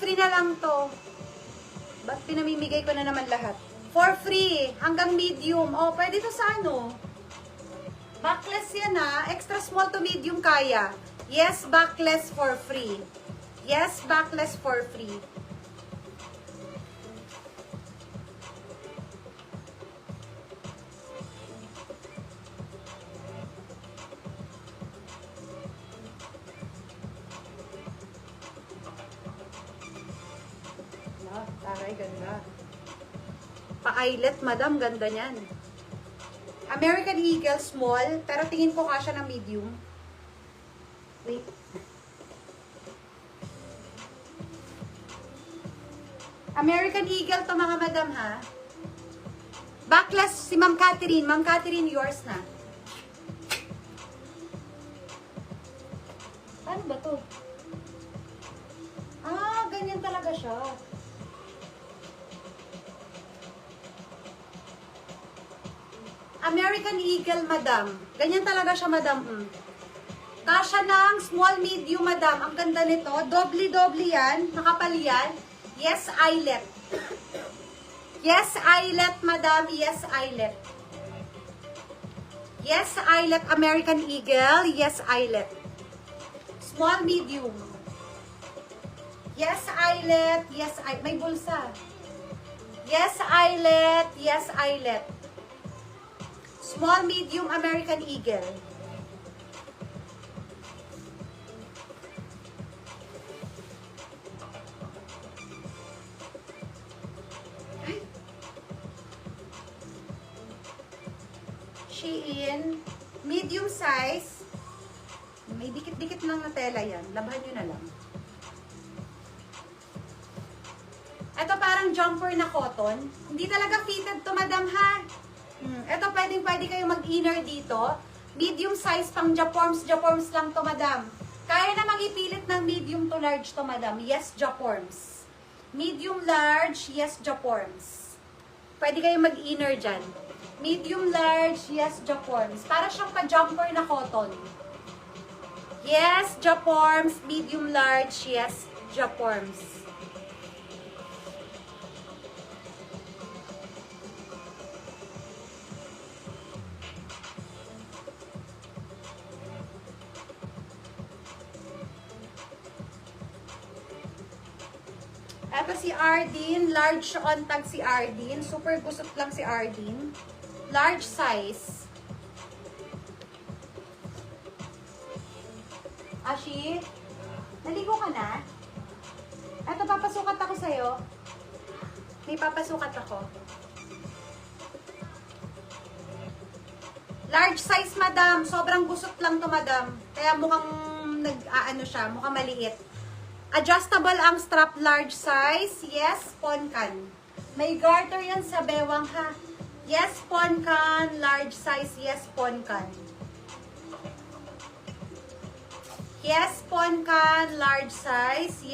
free na lang to. Ba't pinamimigay ko na naman lahat? For free, hanggang medium. Oh, pwede to sa ano? Backless yan ha. Extra small to medium kaya. Yes, backless for free. Yes, backless for free. Taray, ganda. Pa-eyelet, madam, ganda niyan. American Eagle small, pero tingin ko kasya ng medium. Wait. American Eagle to mga madam ha. Backless si Ma'am Catherine. Ma'am Catherine, yours na. Ano ba to? Ah, ganyan talaga siya. American Eagle, madam. Ganyan talaga siya, madam. Kasya ng small, medium, madam. Ang ganda nito. Doble-doble yan. Nakapal yan. Yes, eyelet. Yes, eyelet, madam. Yes, eyelet. Yes, eyelet. American Eagle. Yes, eyelet. Small, medium. Yes, eyelet. Yes, eyelet. May bulsa. Yes, eyelet. Yes, eyelet. Small, medium, American Eagle. Shein, medium size. May dikit-dikit lang na tela yan. Labhan nyo na lang. Ito parang jumper na cotton. Hindi talaga fitted to, madam, ha? Ito, pwede kayo mag-inner dito. Medium size pang Japorms lang to, madam. Kaya namang ipilit ng medium to large to, madam. Yes, Japorms. Medium large, yes, Japorms. Pwede kayo mag-inner dyan. Medium large, yes, Japorms. Para siyang pa-jumper na cotton. Yes, Japorms. Medium large, yes, Japorms. Ito si Ardeen. Large on tag si Ardeen. Super gusot lang si Ardeen. Large size. Ashi, naligo ka na? Ito, papasukat ako sa'yo. May papasukat ako. Large size, madam. Sobrang gusot lang to, madam. Kaya mukhang nag-aano siya. Mukhang maliit. Adjustable ang strap, large size. Yes, ponkan. May garter yan sa bewang, ha? Yes, ponkan. Large size. Yes, ponkan. Yes, ponkan. Large size. Yes.